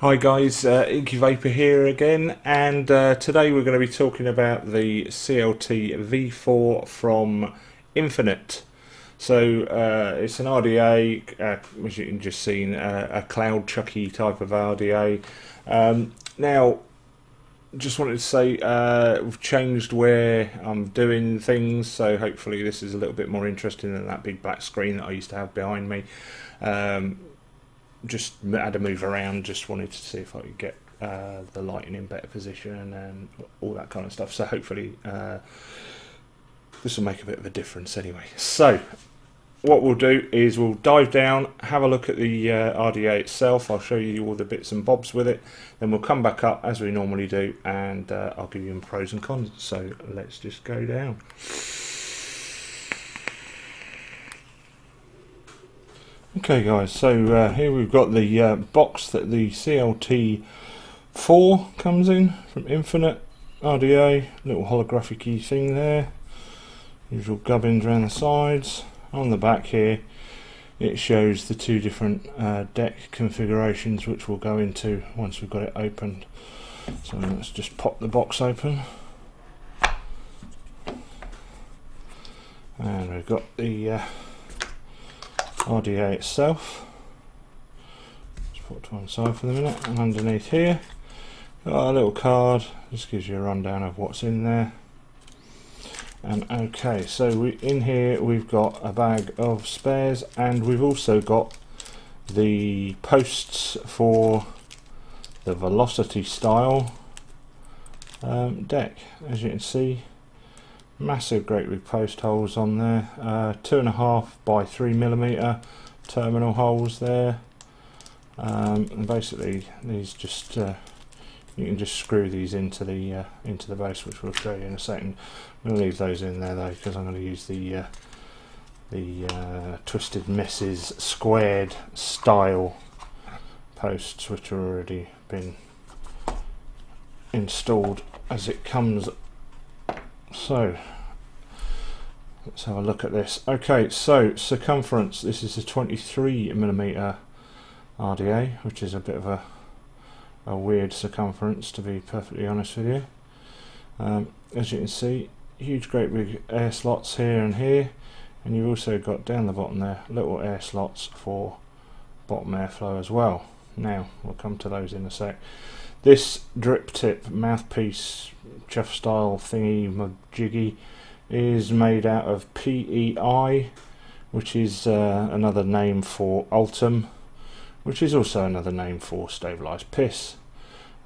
Hi guys, Inkyvaper here again, and today we're going to be talking about the CLT V4 from Infinite. So it's an RDA, as you can just seen, a cloud chucky type of RDA. Now, just wanted to say we've changed where I'm doing things, so hopefully this is a little bit more interesting than that big black screen that I used to have behind me. Just had to move around, just wanted to see if I could get the lighting in better position and all that kind of stuff, so hopefully this will make a bit of a difference anyway. So what we'll do is we'll dive down, have a look at the RDA itself. I'll show you all the bits and bobs with it, then we'll come back up as we normally do, and I'll give you the pros and cons. So let's just go down. Okay guys, so here we've got the box that the CLT 4 comes in from Infinite RDA, little holographic-y thing there, usual gubbins around the sides. On the back here it shows the two different deck configurations, which we'll go into once we've got it opened. So let's just pop the box open, and we've got the RDA itself. Just put it to one side for the minute, and underneath here got a little card, just gives you a rundown of what's in there. And okay, so in here we've got a bag of spares, and we've also got the posts for the velocity style deck. As you can see, massive great big post holes on there, 2.5 by 3mm terminal holes there, and basically these just you can just screw these into the base, which we'll show you in a second. I'm going to leave those in there though, because I'm going to use the Twisted Messes squared style posts, which are already been installed as it comes. So let's have a look at this. Okay, so circumference, this is a 23mm RDA, which is a bit of a weird circumference, to be perfectly honest with you. As you can see, huge great big air slots here and here, and you've also got down the bottom there little air slots for bottom airflow as well. Now we'll come to those in a sec. This drip tip mouthpiece chuff style thingy majiggy is made out of PEI, which is another name for Ultim, which is also another name for stabilised piss.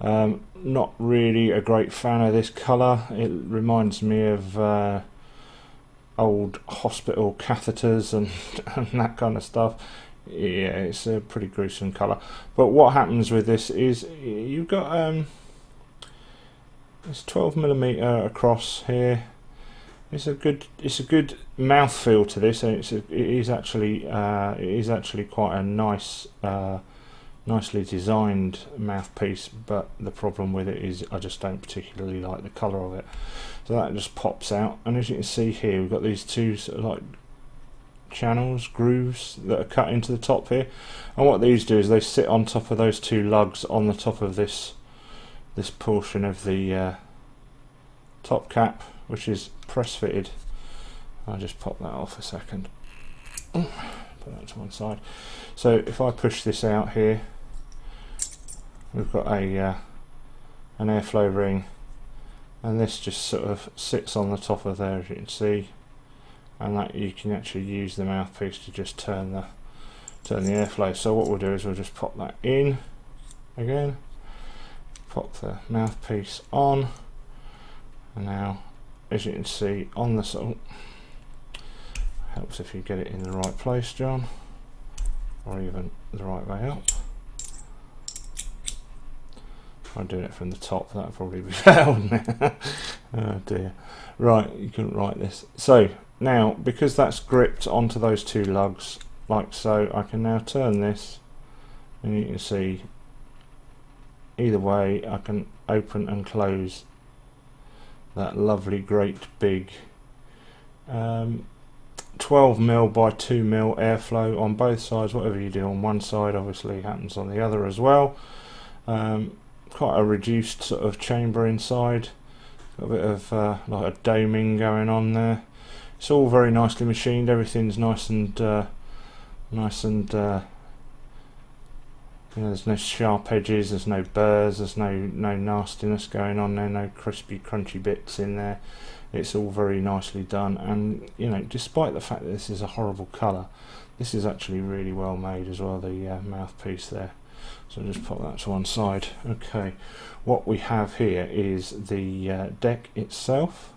Not really a great fan of this colour. It reminds me of old hospital catheters and that kind of stuff. Yeah, it's a pretty gruesome colour. But what happens with this is you've got it's 12mm across here. It's a good mouthfeel to this, and it is actually quite a nice, nicely designed mouthpiece. But the problem with it is I just don't particularly like the colour of it. So that just pops out, and as you can see here, we've got these two sort of like channels, grooves that are cut into the top here, and what these do is they sit on top of those two lugs on the top of this portion of the top cap, which is press fitted. I'll just pop that off a second, put that to one side. So if I push this out here, we've got an airflow ring, and this just sort of sits on the top of there, as you can see, and that you can actually use the mouthpiece to just turn the airflow. So what we'll do is we'll just pop that in again, pop the mouthpiece on, and now as you can see on the sort, helps if you get it in the right place, John, or even the right way up. If I'm doing it from the top, that'd probably be better, wouldn't it? Oh dear. Right, you couldn't write this. So now, because that's gripped onto those two lugs like so, I can now turn this, and you can see either way I can open and close that lovely great big 12mm by 2mm airflow on both sides. Whatever you do on one side obviously happens on the other as well. Quite a reduced sort of chamber inside. Got a bit of like a doming going on there. It's all very nicely machined. Everything's nice and you know, there's no sharp edges, there's no burrs, there's no nastiness going on there, no crispy crunchy bits in there. It's all very nicely done, and you know, despite the fact that this is a horrible colour, this is actually really well made as well, the mouthpiece there. So just put that to one side. Okay, what we have here is the deck itself.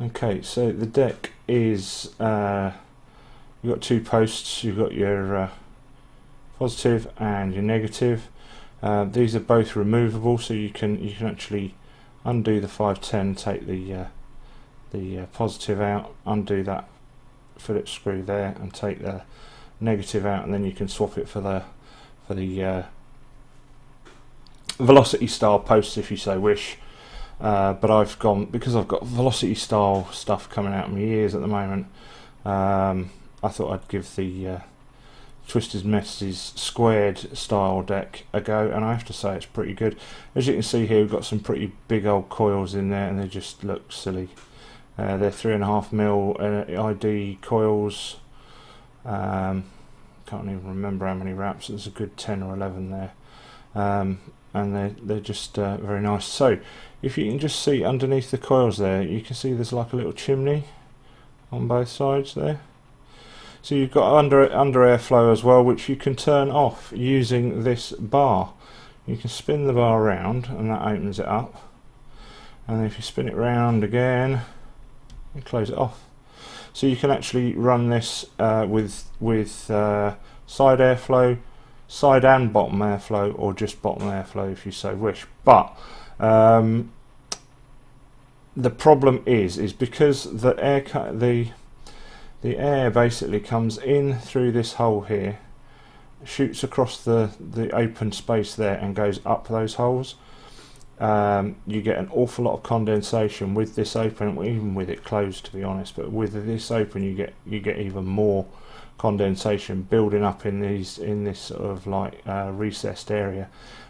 Okay, so the deck is you've got two posts. You've got your positive and your negative. These are both removable, so you can actually undo the 510, take the positive out, undo that Phillips screw there, and take the negative out, and then you can swap it for the velocity style posts if you so wish. But I've gone, because I've got velocity style stuff coming out of my ears at the moment. I thought I'd give the Twisted Messes squared style deck a go, and I have to say it's pretty good. As you can see here, we've got some pretty big old coils in there, and they just look silly. They're 3.5mm ID coils. Can't even remember how many wraps. There's a good 10 or 11 there, and they're just very nice. So if you can just see underneath the coils there, you can see there's like a little chimney on both sides there. So you've got under airflow as well, which you can turn off using this bar. You can spin the bar around, and that opens it up. And then if you spin it round again, you close it off. So you can actually run this with side airflow, side and bottom airflow, or just bottom airflow if you so wish. But the problem is because the air basically comes in through this hole here, shoots across the open space there, and goes up those holes. You get an awful lot of condensation with this open, even with it closed, to be honest. But with this open, you get even more condensation building up in this sort of like recessed area,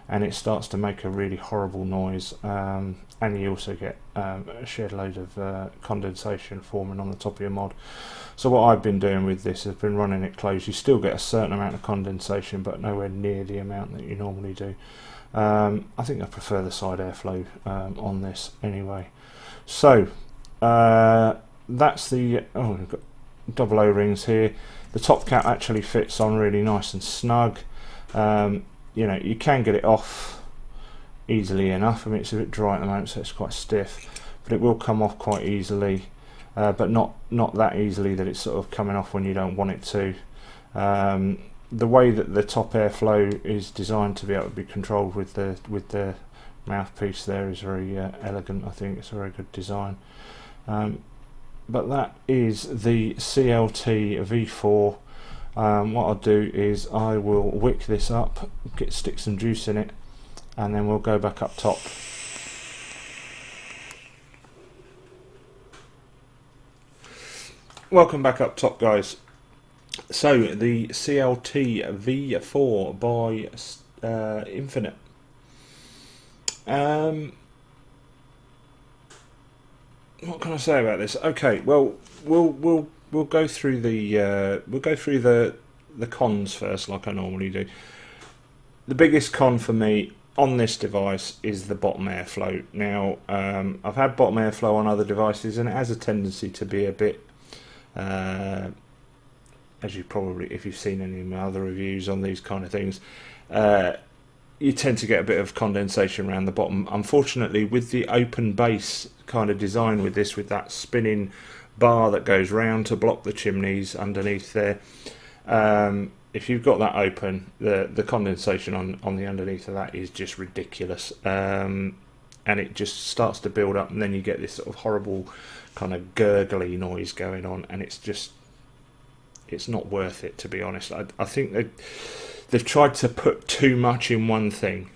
and it starts to make a really horrible noise. And you also get a shed load of condensation forming on the top of your mod. So what I've been doing with this has been running it closed. You still get a certain amount of condensation, but nowhere near the amount that you normally do. I think I prefer the side airflow on this anyway. So that's the we've got double O-rings here. The top cap actually fits on really nice and snug. You know, you can get it off easily enough. I mean, it's a bit dry at the moment, so it's quite stiff, but it will come off quite easily, but not that easily that it's sort of coming off when you don't want it to. The way that the top airflow is designed to be able to be controlled with the mouthpiece there is very elegant. I think it's a very good design. But that is the CLT V4. What I'll do is I will wick this up, stick some juice in it, and then we'll go back up top. Welcome back up top, guys. So the CLT V4 by Infinite. What can I say about this? Okay, well we'll go through the cons first, like I normally do. The biggest con for me on this device is the bottom airflow. Now, I've had bottom airflow on other devices, and it has a tendency to be a bit, as you probably, if you've seen any of my other reviews on these kind of things, you tend to get a bit of condensation around the bottom. Unfortunately, with the open base kind of design with this, with that spinning bar that goes round to block the chimneys underneath there, if you've got that open, the condensation on the underneath of that is just ridiculous, and it just starts to build up, and then you get this sort of horrible kind of gurgly noise going on, and it's not worth it, to be honest. I think they've tried to put too much in one thing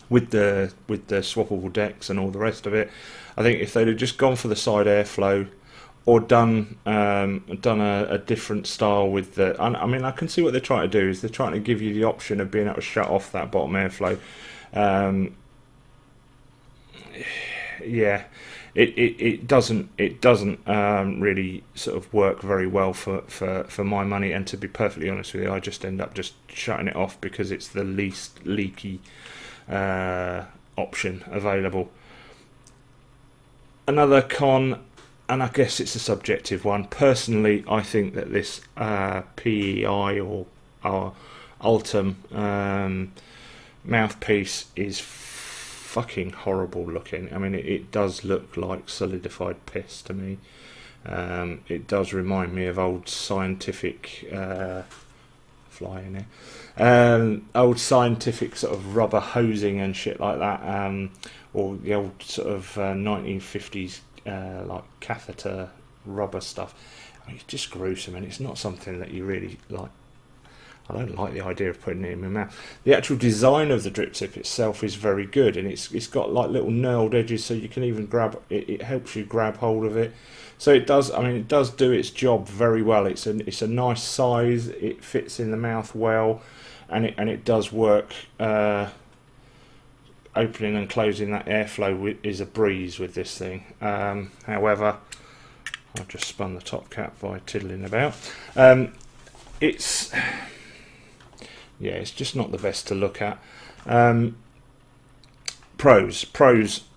with the swappable decks and all the rest of it. I think if they'd have just gone for the side airflow, or done a different style with the. I mean, I can see what they're trying to do is they're trying to give you the option of being able to shut off that bottom airflow. Yeah, it doesn't really sort of work very well for my money, and to be perfectly honest with you, I just end up just shutting it off because it's the least leaky option available. Another con, and I guess it's a subjective one, personally I think that this PEI or Ultim mouthpiece is fucking horrible looking. I mean, it does look like solidified piss to me. It does remind me of old scientific fly in here, old scientific sort of rubber hosing and shit like that, or the old sort of 1950s like catheter rubber stuff. I mean, it's just gruesome, and it's not something that you really like. I don't like the idea of putting it in my mouth. The actual design of the drip tip itself is very good, and it's got like little knurled edges, so you can even grab it. It helps you grab hold of it. So it does. I mean, it does do its job very well. It's a nice size. It fits in the mouth well, and it does work. Opening and closing that airflow is a breeze with this thing. However, I've just spun the top cap by tiddling about. It's just not the best to look at. Pros.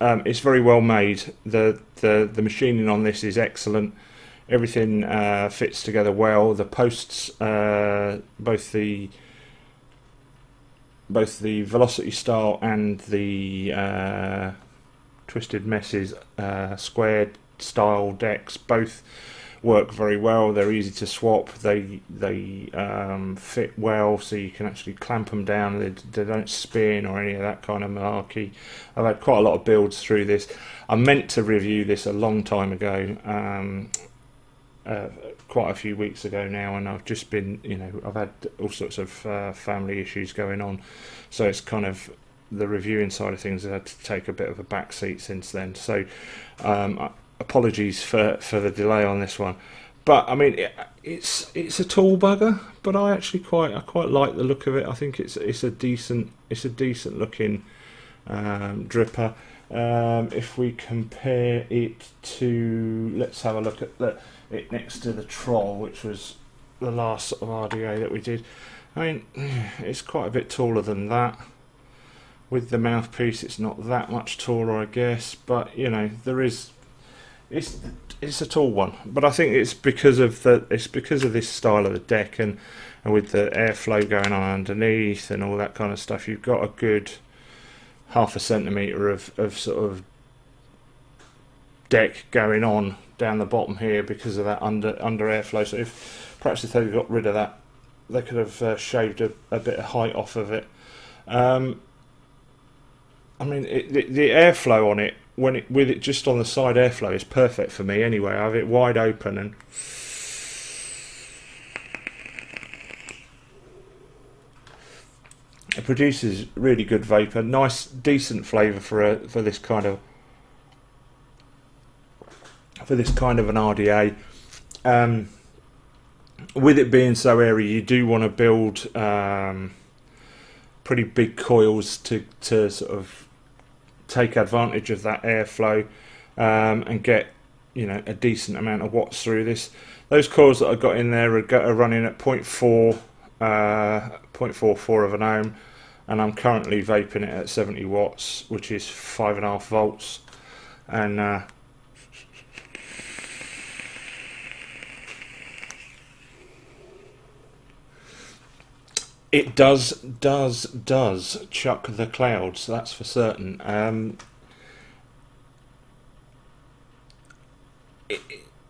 It's very well made. The machining on this is excellent. Everything fits together well. The posts, both the velocity style and the twisted messes squared style decks, both work very well. They're easy to swap. They fit well, so you can actually clamp them down. They don't spin or any of that kind of malarkey. I've had quite a lot of builds through this. I meant to review this a long time ago, quite a few weeks ago now, and I've just been, I've had all sorts of family issues going on, so it's kind of the reviewing side of things has had to take a bit of a back seat since then. So apologies for the delay on this one, but I mean it's a tall bugger, but I actually quite like the look of it. I think it's a decent looking dripper. If we compare it to, let's have a look at it next to the Troll, which was the last sort of RDA that we did. I mean, it's quite a bit taller than that. With the mouthpiece, it's not that much taller, I guess, but there is. It's a tall one, but I think it's because of this style of the deck, and with the airflow going on underneath and all that kind of stuff, you've got a good half a centimetre of sort of deck going on down the bottom here because of that under airflow. So if they got rid of that, they could have shaved a bit of height off of it. I mean, the airflow on it, with it just on the side airflow, is perfect for me anyway. I have it wide open and it produces really good vapor, nice decent flavour for this kind of an RDA. With it being so airy, you do want to build pretty big coils to sort of take advantage of that airflow and get a decent amount of watts through this. Those coils that I got in there are running at 0.44 of an ohm, and I'm currently vaping it at 70 watts, which is 5.5 volts, and it does chuck the clouds, that's for certain.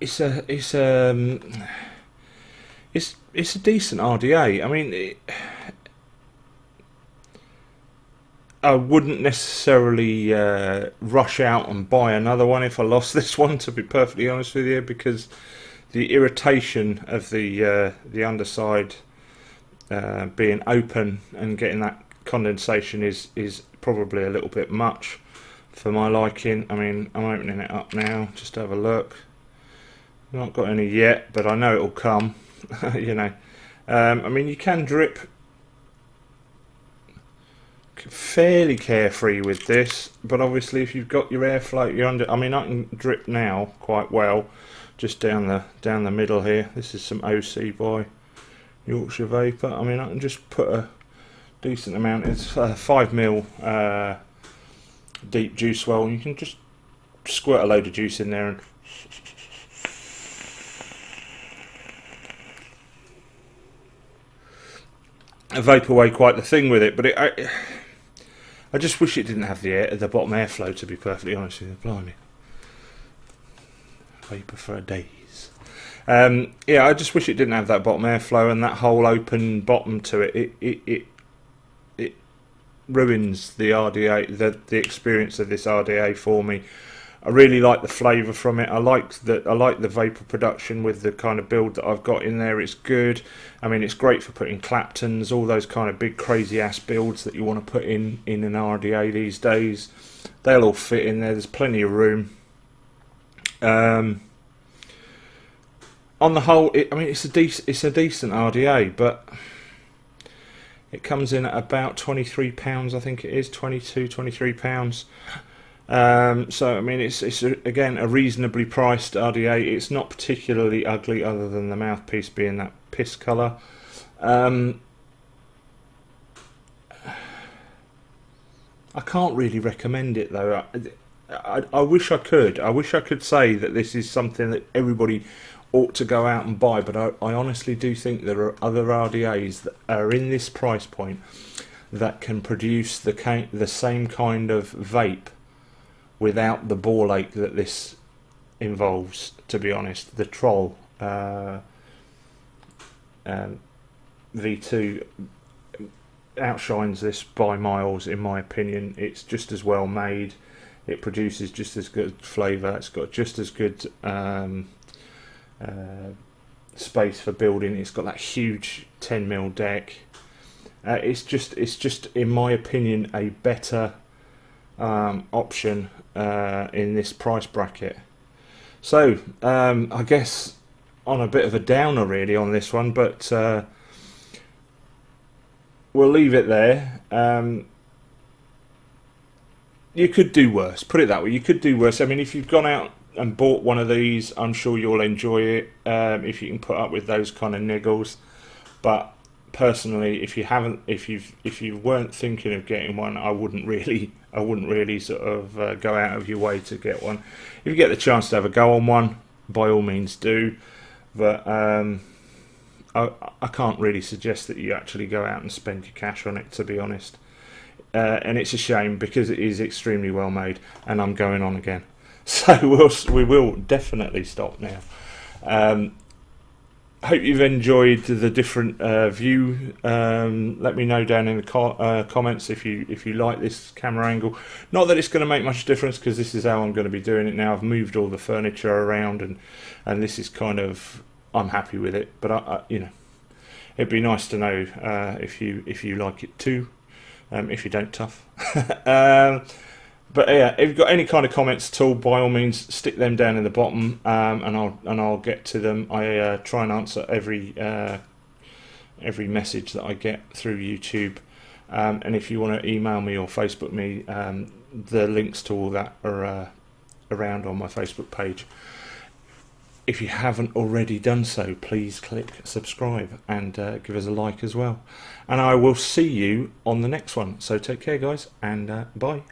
It's a decent RDA. I mean, I wouldn't necessarily rush out and buy another one if I lost this one, to be perfectly honest with you, because the irritation of the underside being open and getting that condensation is probably a little bit much for my liking. I mean, I'm opening it up now just to have a look. Not got any yet, but I know it'll come. You know, I mean, you can drip fairly carefree with this, but obviously if you've got your airflow, you're under. I mean, I can drip now quite well, just down the middle here. This is some OC by Yorkshire Vaper. I mean, I can just put a decent amount. It's 5 ml deep juice well, and you can just squirt a load of juice in there and vape away quite the thing with it. But I just wish it didn't have the bottom airflow, to be perfectly honest with you. Blimey, Vaper for days. Yeah, I just wish it didn't have that bottom airflow and that whole open bottom to it. It ruins the RDA, the experience of this RDA for me. I really like the flavour from it. I like the Vaper production with the kind of build that I've got in there. It's good. I mean, it's great for putting Claptons, all those kind of big crazy ass builds that you want to put in an RDA these days. They'll all fit in there. There's plenty of room. On the whole, I mean, it's a decent RDA, but it comes in at about £23, I think it is, £23. So I mean, it's again a reasonably priced RDA. It's not particularly ugly, other than the mouthpiece being that piss colour. I can't really recommend it though. I wish I could. I wish I could say that this is something that everybody ought to go out and buy, but I honestly do think there are other RDAs that are in this price point that can produce the same kind of vape without the ball ache that this involves, to be honest. The Troll V2 outshines this by miles, in my opinion. It's just as well made. It produces just as good flavour. It's got just as good space for building. It's got that huge 10mm deck. It's just, in my opinion, a better option in this price bracket. So I guess on a bit of a downer really on this one, but we'll leave it there. You could do worse, put it that way. You could do worse. I mean, if you've gone out and bought one of these, I'm sure you'll enjoy it if you can put up with those kind of niggles. But personally, if you weren't thinking of getting one, I wouldn't really sort of go out of your way to get one. If you get the chance to have a go on one, by all means do. But I can't really suggest that you actually go out and spend your cash on it, to be honest. And it's a shame, because it is extremely well made. And I'm going on again, so we will definitely stop now. Hope you've enjoyed the different view. Let me know down in the comments if you like this camera angle. Not that it's going to make much difference, because this is how I'm going to be doing it now. I've moved all the furniture around, and this is kind of, I'm happy with it. But I you know, it'd be nice to know if you like it too. If you don't, tough. But yeah, if you've got any kind of comments at all, by all means stick them down in the bottom, and I'll get to them. I try and answer every message that I get through YouTube, and if you want to email me or Facebook me, the links to all that are around on my Facebook page. If you haven't already done so, please click subscribe and give us a like as well. And I will see you on the next one. So take care, guys, and bye.